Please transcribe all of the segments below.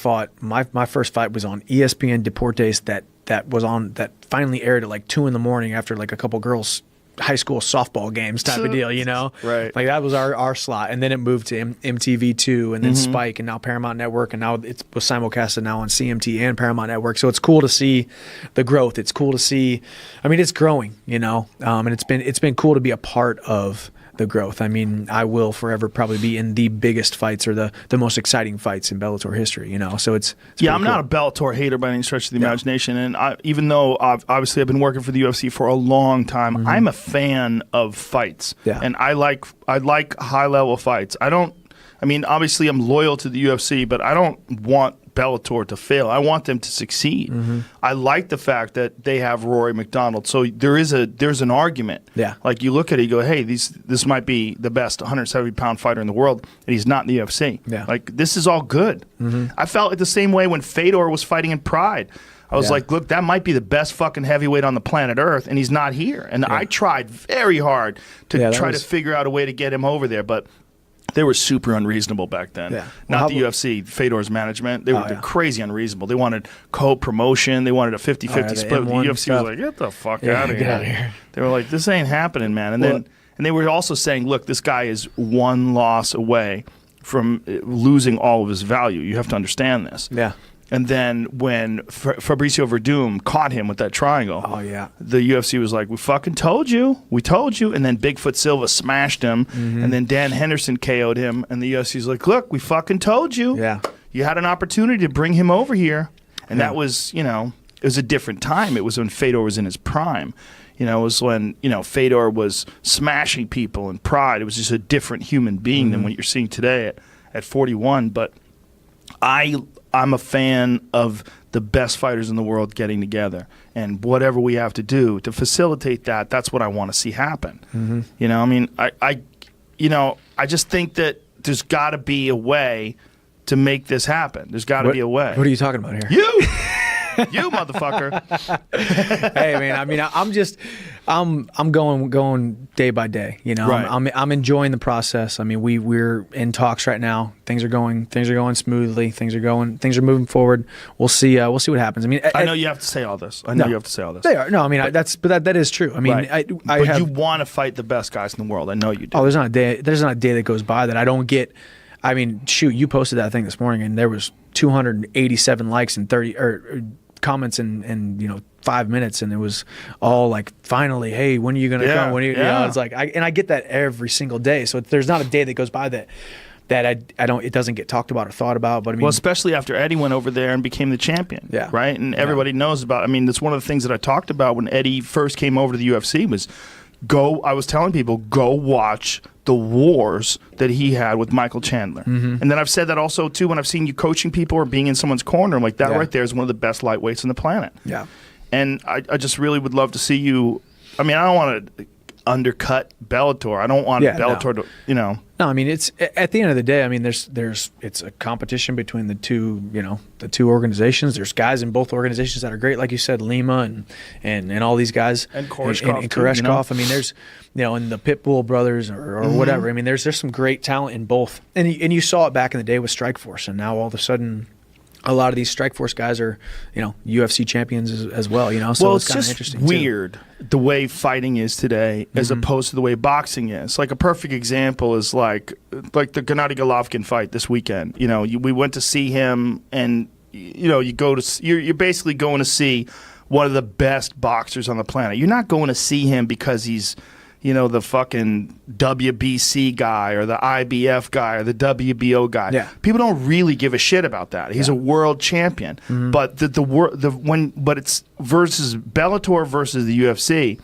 fought. My first fight was on ESPN Deportes that finally aired at like 2 a.m. after like a couple girls' high school softball games type of deal, you know? Right. Like that was our slot. And then it moved to MTV2 and then Spike and now Paramount Network, and now it was simulcasted now on CMT and Paramount Network. So it's cool to see the growth. It's cool to see, I mean, it's growing, you know? And it's been cool to be a part of the growth. I mean, I will forever probably be in the biggest fights or the most exciting fights in Bellator history, you know? So it's yeah, I'm cool. not a Bellator hater by any stretch of the imagination. And even though obviously I've been working for the UFC for a long time, I'm a fan of fights. Yeah. And I like high level fights. Obviously I'm loyal to the UFC, but I don't want Bellator to fail. I want them to succeed. I like the fact that they have Rory McDonald. So there's an argument. Yeah. Like you look at it, you go, hey, this might be the best 170-pound fighter in the world, and he's not in the UFC. Yeah. Like this is all good. I felt it the same way when Fedor was fighting in Pride. I was like, look, that might be the best fucking heavyweight on the planet Earth, and he's not here. And I tried very hard to try to figure out a way to get him over there, but they were super unreasonable back then. Yeah. Not the UFC, Fedor's management. They were crazy unreasonable. They wanted co-promotion. They wanted a 50-50 split. The UFC was like, get the fuck out of here. They were like, this ain't happening, man. And they were also saying, look, this guy is one loss away from losing all of his value. You have to understand this. Yeah. And then when Fabricio Verdum caught him with that triangle, the UFC was like, we fucking told you. We told you. And then Bigfoot Silva smashed him. And then Dan Henderson KO'd him. And the UFC's like, look, we fucking told you. Yeah. You had an opportunity to bring him over here. And that was, it was a different time. It was when Fedor was in his prime. It was when, Fedor was smashing people in Pride. It was just a different human being than what you're seeing today at 41. But I'm a fan of the best fighters in the world getting together, and whatever we have to do to facilitate that, that's what I want to see happen. I just think that there's got to be a way to make this happen. There's got to be a way. What are you talking about here? You motherfucker. Hey man, I mean, I'm going day by day. Right. I'm enjoying the process. I mean, we're in talks right now. Things are going smoothly. Things are moving forward. We'll see what happens. I mean, I know you have to say all this. You have to say all this. They are. No, I mean, that is true. I mean, right. But you want to fight the best guys in the world. I know you do. Oh, there's not a day that goes by that I don't get. I mean, shoot, you posted that thing this morning, and there was 287 likes and 30 or comments in 5 minutes, and it was all like, finally, hey, when are you gonna come? When are you, it's like, I get that every single day. So there's not a day that goes by that I don't, it doesn't get talked about or thought about. But I mean, well, especially after Eddie went over there and became the champion, right? And everybody knows about. I mean, that's one of the things that I talked about when Eddie first came over to the UFC was I was telling people, go watch the wars that he had with Michael Chandler. And then I've said that also too when I've seen you coaching people or being in someone's corner. I'm like, that right there is one of the best lightweights on the planet. Yeah. And I just really would love to see you. I mean, I don't want to undercut Bellator. I don't want Bellator to, No, I mean, it's at the end of the day. I mean, it's a competition between the two organizations. There's guys in both organizations that are great, like you said, Lima and all these guys, and Koreshkov. And Koreshkov. I mean, there's and the Pitbull brothers or whatever. I mean, there's some great talent in both, and you saw it back in the day with Strikeforce, and now all of a sudden, a lot of these Strikeforce guys are, UFC champions as well. So well, it's kind of just interesting. Weird the way fighting is today, as opposed to the way boxing is. Like a perfect example is like the Gennady Golovkin fight this weekend. We went to see him, and you're basically going to see one of the best boxers on the planet. You're not going to see him because he's the fucking WBC guy or the IBF guy or the WBO guy. Yeah. People don't really give a shit about that. He's a world champion. But but it's versus Bellator versus the UFC,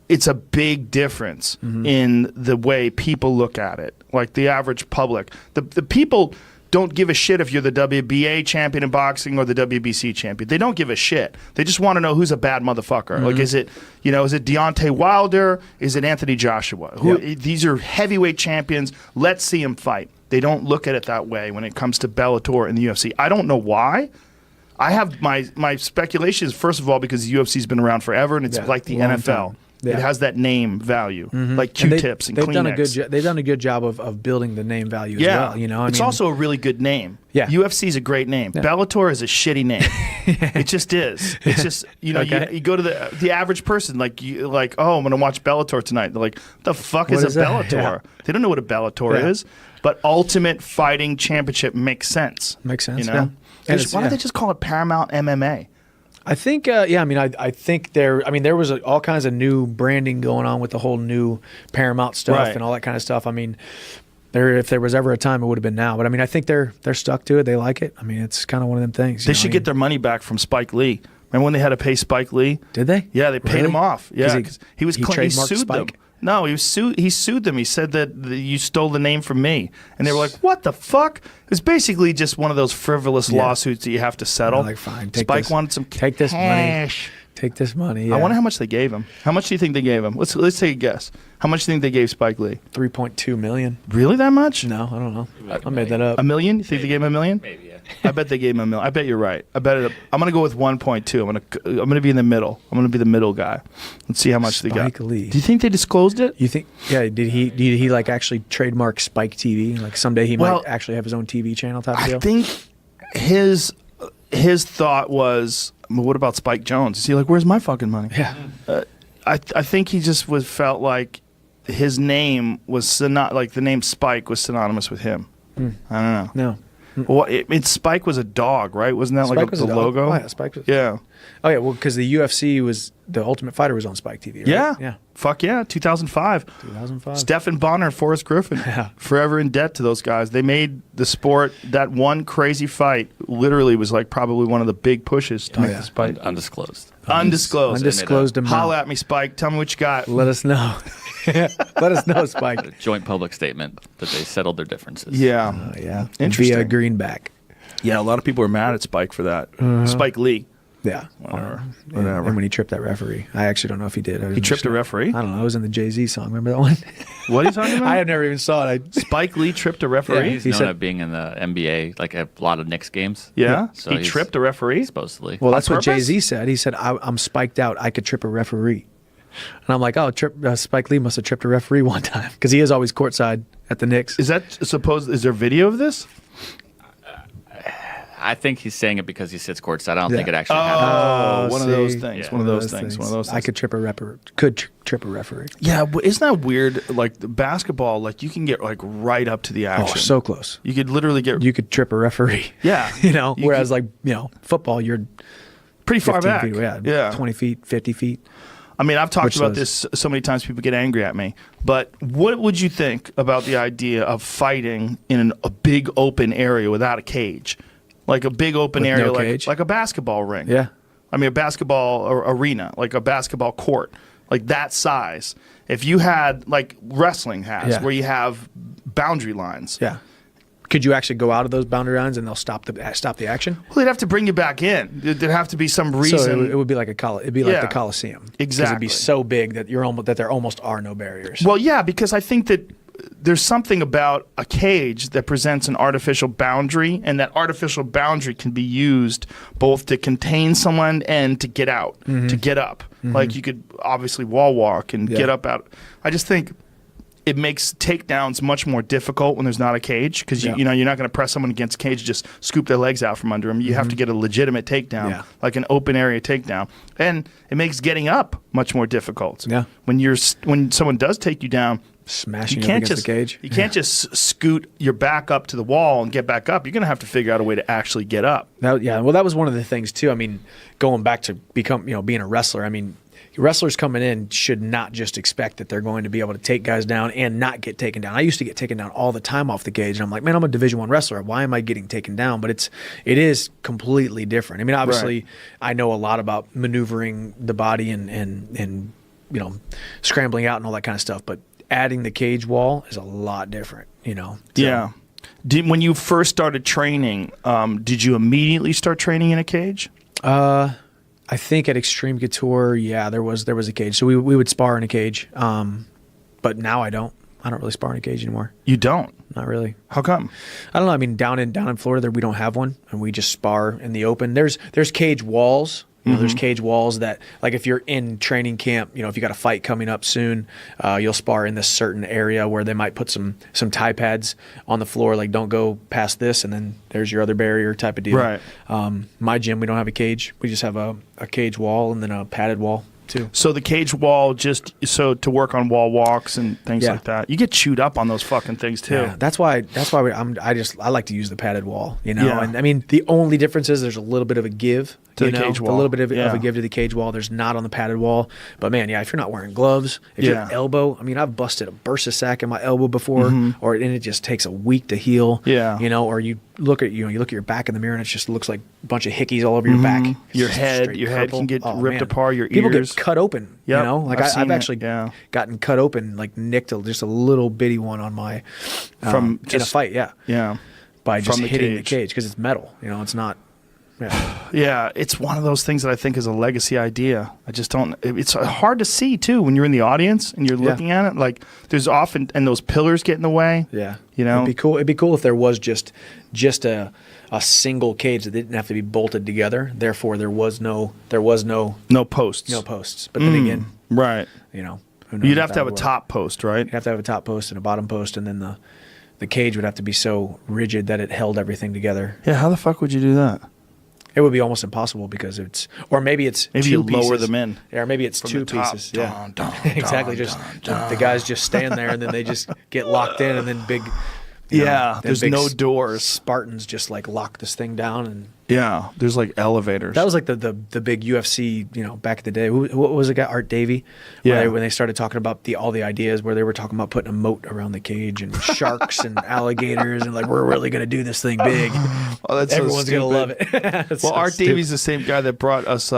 it's a big difference in the way people look at it. Like the average public. The people don't give a shit if you're the WBA champion in boxing or the WBC champion. They don't give a shit. They just want to know who's a bad motherfucker. Like, is it Deontay Wilder? Is it Anthony Joshua? These are heavyweight champions. Let's see them fight. They don't look at it that way when it comes to Bellator and the UFC. I don't know why. I have my speculations, first of all, because the UFC's been around forever, and it's like the NFL. Yeah. It has that name value, like Q-tips and they've Kleenex. done a good they've done a good job of building the name value as well. You know, it's also a really good name. Yeah. UFC is a great name. Yeah. Bellator is a shitty name. It just is. It's just you you go to the average person like oh, I'm gonna watch Bellator tonight. They're like, what the fuck is a Bellator? Yeah. They don't know what a Bellator is. But Ultimate Fighting Championship makes sense. Makes sense. You know, Yeah. why don't they just call it Paramount MMA? I think, I mean, I think there was all kinds of new branding going on with the whole new Paramount stuff and all that kind of stuff. I mean, if there was ever a time, it would have been now. But I mean, I think they're stuck to it. They like it. I mean, it's kind of one of them things. They should get their money back from Spike Lee. Remember when they had to pay Spike Lee? Did they? Yeah, they paid him off. Yeah, because he trademarked sued Spike? them. No, he sued them. He said that you stole the name from me, and they were like, "What the fuck?" It was basically just one of those frivolous lawsuits that you have to settle. Like, fine, Spike wanted some take this cash. money. Take this money. Yeah. I wonder how much they gave him. How much do you think they gave him? Let's take a guess. How much do you think they gave Spike Lee? $3.2 million. Really, that much? No, I don't know. I made that up. $1 million? You think they gave him $1 million? Maybe, yeah. I bet they gave him $1 million. I bet you're right. I'm gonna go with 1.2. I'm gonna be in the middle. I'm gonna be the middle guy. Let's see how much they got. Spike Lee. Do you think they disclosed it? You think? Yeah. Did he like actually trademark Spike TV? Like someday he might actually have his own TV channel type deal. I think his thought was, well, what about Spike Jones? Is he like, where's my fucking money? Yeah. I think he just felt like his name was like the name Spike was synonymous with him. I don't know. No. Well, Spike was a dog, right? Wasn't that Spike like was the a dog. logo? Oh, yeah, Spike was. Yeah. Oh yeah, well, because the UFC was the Ultimate Fighter was on Spike TV. Right? Yeah. Yeah. Fuck yeah, 2005. 2005. Stephen Bonner, Forrest Griffin. Yeah. Forever in debt to those guys. They made the sport, that one crazy fight literally was like probably one of the big pushes to make this fight. Undisclosed. Undisclosed. Undisclosed amount. Holla at me, Spike. Tell me what you got. Let us know. Let us know, Spike. Joint public statement that they settled their differences. Yeah. Yeah. Interesting. Via Greenback. Yeah, a lot of people are mad at Spike for that. Spike Lee. Yeah. Whatever. And when he tripped that referee. I actually don't know if he did. He tripped a referee? I don't know. It was in the Jay-Z song. Remember that one? What are you talking about? I have never even saw it. Spike Lee tripped a referee? He's He known said- at being in the NBA, like a lot of Knicks games. Yeah? So He he's tripped a referee? supposedly. Well, that's On what purpose? Jay-Z said. He said, I'm spiked out. I could trip a referee. And I'm like, oh, Spike Lee must have tripped a referee one time because he is always courtside at the Knicks. Is there video of this? I think he's saying it because he sits courtside. I don't think it actually happened. One of those see. things. Yeah. One of those things. One of those things. I could trip a referee. Yeah, but isn't that weird? Like the basketball, like you can get like right up to the Oh, action. so close. You could literally get You could trip a referee. Yeah. Whereas football, you're pretty far 15 back. feet, Yeah. 20 feet, 50 feet. I mean, I've talked Which about does. this so many times. People get angry at me. But what would you think about the idea of fighting in a big open area without a cage, like a big open With area, no like cage? like a basketball ring? Yeah. I mean, a basketball arena, like a basketball court, like that size. If you had like wrestling has, Yeah. where you have boundary lines. Yeah. Could you actually go out of those boundary lines and they'll stop the action? Well, they'd have to bring you back in. There'd have to be some reason. So it would be like it'd be like Yeah. the Coliseum. 'Cause Exactly. It'd be so big that there almost are no barriers. Well, yeah, because I think that there's something about a cage that presents an artificial boundary, and that artificial boundary can be used both to contain someone and to get out, to get up. Like you could obviously wall walk and get up out. I just think it makes takedowns much more difficult when there's not a cage because Yeah. you're not going to press someone against a cage and just scoop their legs out from under them. You have to get a legitimate takedown, Yeah. like an open area takedown, and it makes getting up much more difficult. Yeah. When someone does take you down, Smashing you up can't against just the cage. You can't just scoot your back up to the wall and get back up. You're going to have to figure out a way to actually get up. Well, that was one of the things too. I mean, going back to being a wrestler. I mean, wrestlers coming in should not just expect that they're going to be able to take guys down and not get taken down. I used to get taken down all the time off the cage, and I'm like, man, I'm a Division I wrestler. Why am I getting taken down? But it is completely different. I mean, obviously, I know a lot about maneuvering the body and scrambling out and all that kind of stuff, but adding the cage wall is a lot different. So- Yeah. When you first started training, did you immediately start training in a cage? I think at Extreme Couture, there was a cage. So we would spar in a cage. But now I don't really spar in a cage anymore. You don't. Not really. How come? I don't know. I mean, down in Florida, we don't have one, and we just spar in the open. There's cage walls You know, there's cage walls that, like, if you're in training camp, you know, if you got a fight coming up soon, you'll spar in this certain area where they might put some tie pads on the floor, like, don't go past this, and then there's your other barrier type of deal. Right. My gym, we don't have a cage. We just have a cage wall and then a padded wall too. So the cage wall, just so to work on wall walks and things Yeah. like that. You get chewed up on those fucking things too. Yeah, that's why I like to use the padded wall, you know. Yeah. And I mean, the only difference is there's a little bit of a give To you the know, cage a wall. little bit of Yeah. a give to the cage wall. There's not on the padded wall. But man, yeah, if you're not wearing gloves, if Yeah. your elbow, I mean, I've busted a bursa sac in my elbow before, and it just takes a week to heal. Yeah. you know, or you look at your back in the mirror and it just looks like a bunch of hickeys all over your back. It's Your just head straight can get Oh, ripped man. apart, your People ears. get cut open. Yep, You know, like I've seen I've it, actually yeah. gotten cut open, like nicked just a little bitty one on my From in a just- fight. Yeah, Yeah. by just from the hitting the cage. cage because it's metal. You know, it's not. Yeah. Yeah, it's one of those things that I think is a legacy idea. I just don't. It's hard to see too when you're in the audience and you're Yeah. looking at it. Like there's often and those pillars get in the way. Yeah, You know? it'd be cool. It'd be cool if there was just a single cage that didn't have to be bolted together. Therefore, there was no No posts. posts. But then again, Right. you know, who knows You'd if have to that have a would work. top post, right? You'd have to have a top post and a bottom post, and then the cage would have to be so rigid that it held everything together. Yeah. How the fuck would you do that? It would be almost impossible because maybe it's Maybe two you lower pieces. them in. Yeah, or maybe it's From two the top. pieces. Yeah, Dun, dun, exactly. dun, Just dun, the guys just stand there and then they just get locked in, and then you know, Yeah. then There's big no doors. Spartans just like lock this thing down, and Yeah. There's like elevators. that was like the big UFC, you know, back in the day. What was the guy, Art Davie? Yeah. When they started talking about all the ideas where they were talking about putting a moat around the cage and sharks and alligators and like we're really gonna do this thing big. Oh, that's so Everyone's gonna stupid. love it. That's Well, so Art stupid. Davie's the same guy that brought us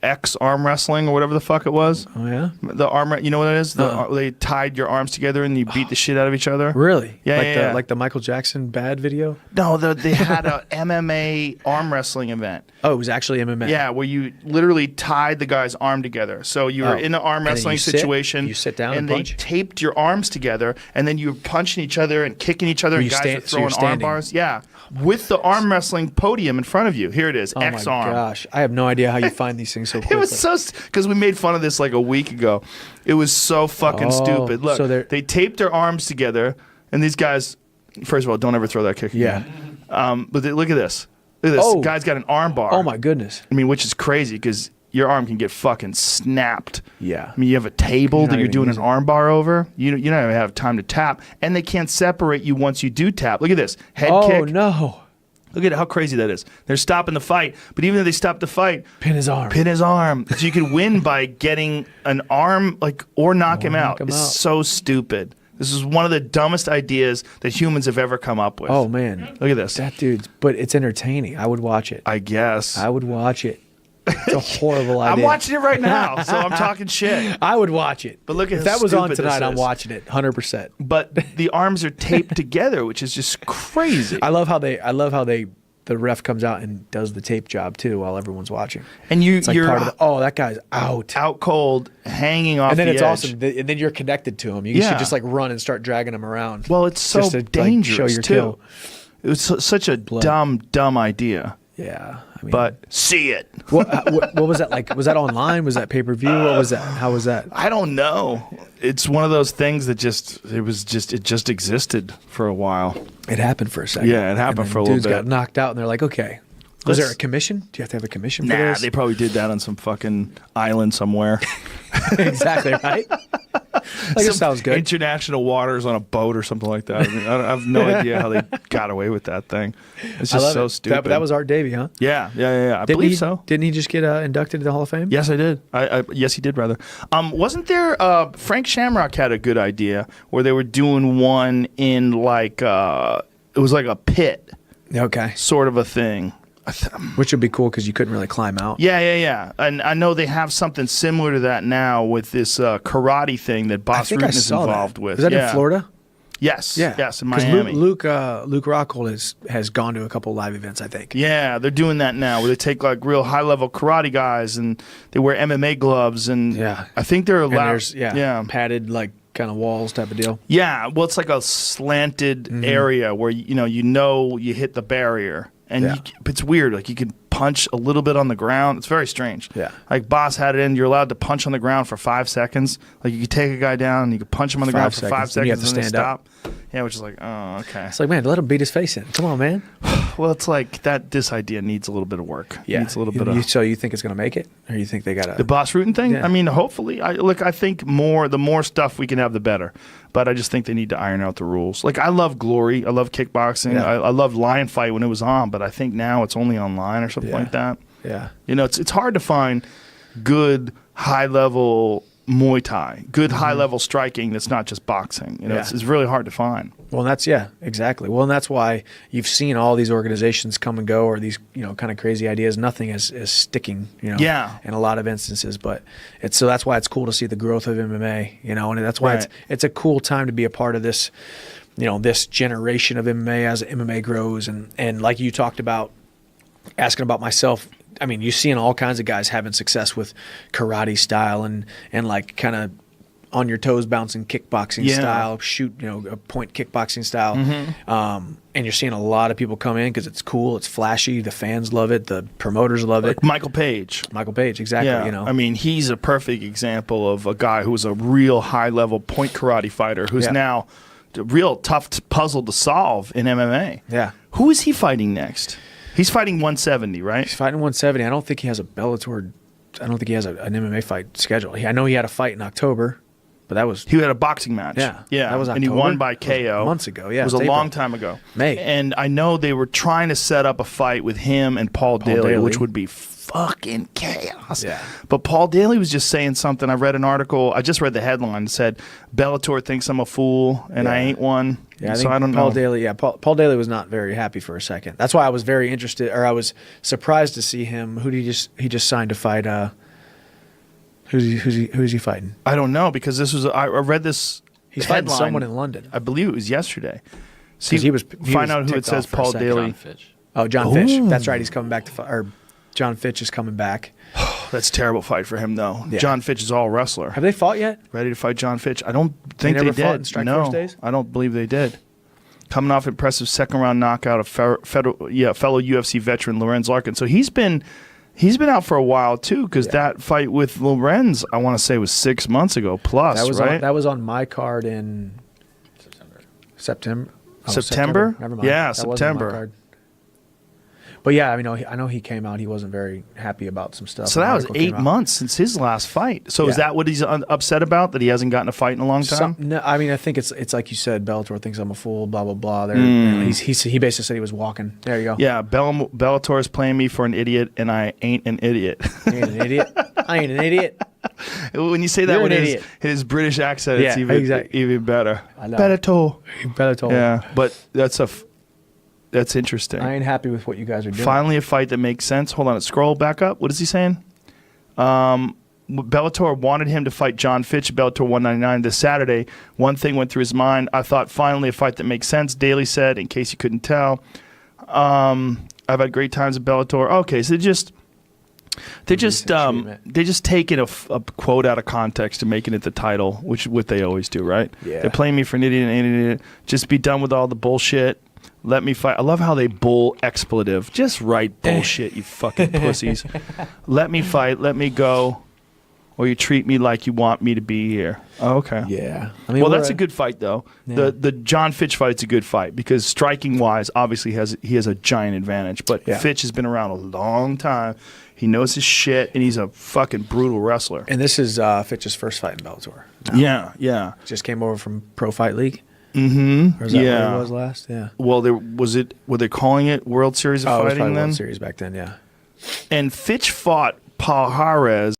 X arm wrestling or whatever the fuck it was. Oh yeah, The arm, you know what it is? Uh-uh. They tied your arms together and you beat the shit out of each other. really? Yeah, like yeah. like the Michael Jackson bad video. No, they had a MMA arm wrestling event. Oh, it was actually MMA. Yeah, where you literally tied the guy's arm together. So you were Oh. in an arm And then wrestling you sit- situation. you sit down and they punch? taped your arms together, and then you were punching each other and kicking each other, Were and you guys stand- were so you're throwing arm standing? bars. Yeah, with the arm wrestling podium in front of you. Here it is, Oh X my arm. gosh, I have no idea how you find these things so quickly. It was so because we made fun of this like a week ago. It was so fucking Oh, stupid. Look, so they're- they taped their arms together, and these guys. First of all, don't ever throw that kick. Yeah. Again. Look at this. Look at this. Oh. Guy's got an arm bar. Oh my goodness. I mean, which is crazy because your arm can get fucking snapped. Yeah. I mean, you have a table You're that not you're even doing an using- arm bar over. You don't even have time to tap, and they can't separate you once you do tap. Look at this head Oh kick. no. Look at how crazy that is. They're stopping the fight, but even if they stop the fight, Pin his arm. pin his arm. So you could win by getting an arm, or knock him knock out. him It's out. so stupid. This is one of the dumbest ideas that humans have ever come up with. Oh man. Look at this. That dude's, but it's entertaining. I would watch it. I guess. I would watch it. It's a horrible idea. I'm watching it right now, so I'm talking shit. I would watch it. But look at if how that was on stupid tonight, this I'm is. watching it 100%. But the arms are taped together, which is just crazy. I love how the ref comes out and does the tape job too while everyone's watching. And It's like you're part of that guy's out. out cold, hanging off And then the it's edge. awesome. And then you're connected to him. You Yeah. should just like run and start dragging him around. Well, it's so just to, like, dangerous show your too. kill. It was such a dumb idea. Yeah. I mean, But see it. what was that like? Was that online? Was that pay per view? What was that? How was that? I don't know. It's one of those things that it just existed for a while. It happened for a second. Yeah, it happened And then for a little dudes got bit. knocked out, and they're like, okay. Was there a commission? Do you have to have a commission for Nah, this? they probably did that on some fucking island somewhere. Exactly, right? Like, it sounds good. International waters on a boat or something like that. I mean, I have no idea how they got away with that thing. It's I just love so it. stupid. That was Art Davie, huh? yeah. I Didn't believe he, so. Didn't he just get inducted to the Hall of Fame? Yes, I did. Yes, he did, rather. Wasn't there Frank Shamrock had a good idea where they were doing one in like it was like a pit Okay. sort of a thing. Which would be cool because you couldn't really climb out. Yeah. And I know they have something similar to that now with this karate thing that I Boss think Rutan I is saw involved that. with. Is that Yeah. in Florida? Yes. Yeah. Yes, in 'Cause Miami. Luke Rockhold has gone to a couple live events, I think. Yeah, they're doing that now where they take like real high level karate guys and they wear MMA gloves and Yeah. I think they're And allowed. there's padded like kind of walls type of deal. Yeah, well, it's like a slanted area where you hit the barrier, and Yeah. it's weird. Like you can punch a little bit on the ground. It's very strange. Yeah. Like Boss had it in. You're allowed to punch on the ground for 5 seconds. Like you could take a guy down and you could punch him on the ground for 5 Then you have seconds to and then stand up. stop. Yeah, which is like, oh, okay. It's like, man, let him beat his face in. Come on, man. Well, it's like this idea needs a little bit of work. Yeah. Needs a little bit of. So you think it's going to make it? Or you think they got to. The Boss Rutan thing? Yeah. I mean, hopefully. I think the more stuff we can have, the better. But I just think they need to iron out the rules. Like, I love Glory. I love kickboxing. Yeah. I loved Lion Fight when it was on, but I think now it's only online or something like that. Yeah. You know, it's hard to find good high-level Muay Thai, good high-level striking that's not just boxing. You know, Yeah. it's really hard to find. Well, exactly. Well, and that's why you've seen all these organizations come and go, or these, kind of crazy ideas. Nothing is sticking, Yeah. in a lot of instances. But so that's why it's cool to see the growth of MMA, and that's why Right. it's a cool time to be a part of this, this generation of MMA as MMA grows. And like you talked about, asking about myself, I mean, you're seeing all kinds of guys having success with karate style and like kind of on your toes bouncing kickboxing style, a point kickboxing style. And you're seeing a lot of people come in because it's cool, it's flashy, the fans love it, the promoters love it. Like Michael Page. Exactly. Yeah, I mean, he's a perfect example of a guy who was a real high-level point karate fighter who's now a real tough puzzle to solve in MMA. Yeah. Who is he fighting next? He's fighting 170, right? He's fighting 170. I don't think he has a Bellator. I don't think he has an MMA fight scheduled. I know he had a fight in October, but that was He had a boxing match. Yeah. Yeah. That was and he October? won by That was KO. months ago, yeah. It was It's a April. long time ago. May. And I know they were trying to set up a fight with him and Paul Daly, Daly. which would be fucking chaos. Yeah. But Paul Daly was just saying something. I read an article. I just read the headline. It said, Bellator thinks I'm a fool and I Yeah. ain't one. Yeah, I so think I don't Paul know. Daly. Yeah, Paul Daly was not very happy for a second. That's why I was very interested, or I was surprised to see him. Who did he just signed to fight? Who's he fighting? I don't know because this was I read this. He's fighting headline. someone in London. I believe it was yesterday. 'Cause he was find out who it ticked says off for a Paul second. Daly. John Fitch. Oh, John Fitch. Ooh. That's right. He's coming back to fight. Or John Fitch is coming back. That's a terrible fight for him though. Yeah. John Fitch is all wrestler. Have they fought yet? Ready to fight John Fitch? I don't think never they fought did. in Strike no, Force days? I don't believe they did. Coming off impressive second round knockout of fellow UFC veteran Lorenz Larkin. So he's been out for a while too, because that fight with Lorenz, I want to say, was 6 months ago plus. That was right? that was on my card in September. Oh, September? Never mind. Yeah, That wasn't on my September. card. But yeah, I mean, I know he came out. He wasn't very happy about some stuff. So An that was article came 8 out. months since his last fight. So is Yeah. that what he's upset about? That he hasn't gotten a fight in a long time? No, I mean, I think it's like you said. Bellator thinks I'm a fool. Blah blah blah. He basically said he was walking. There you go. Yeah, Bellator is playing me for an idiot, and I ain't an idiot. I ain't an idiot. I ain't an idiot. When you say that You're with an idiot. his British accent, it's Yeah, even exactly. even better. I know. Bellator. Bellator. Yeah, but that's interesting. I ain't happy with what you guys are doing. Finally, a fight that makes sense. Hold on, scroll back up. What is he saying? Bellator wanted him to fight John Fitch at Bellator 199 this Saturday. One thing went through his mind. I thought, finally, a fight that makes sense. Daly said, in case you couldn't tell. I've had great times at Bellator. Okay, so they're just taking a quote out of context and making it the title, which is what they always do, right? Yeah. They're playing me for an idiot and an idiot. Just be done with all the bullshit. Let me fight. I love how they bull expletive. Just write bullshit, you fucking pussies. Let me fight. Let me go. Or you treat me like you want me to be here. Oh, okay. Yeah. I mean, Well, that's a good fight, though. Yeah. The John Fitch fight's a good fight because striking-wise, obviously, he has a giant advantage. But Yeah. Fitch has been around a long time. He knows his shit, and he's a fucking brutal wrestler. And this is Fitch's first fight in Bellator. Yeah. Just came over from Pro Fight League. Mm-hmm. Or is that Yeah. what it was last? Yeah. Well, were they calling it World Series of Oh, it was Fighting probably then? World Series back then. Yeah. And Fitch fought Paul Jarez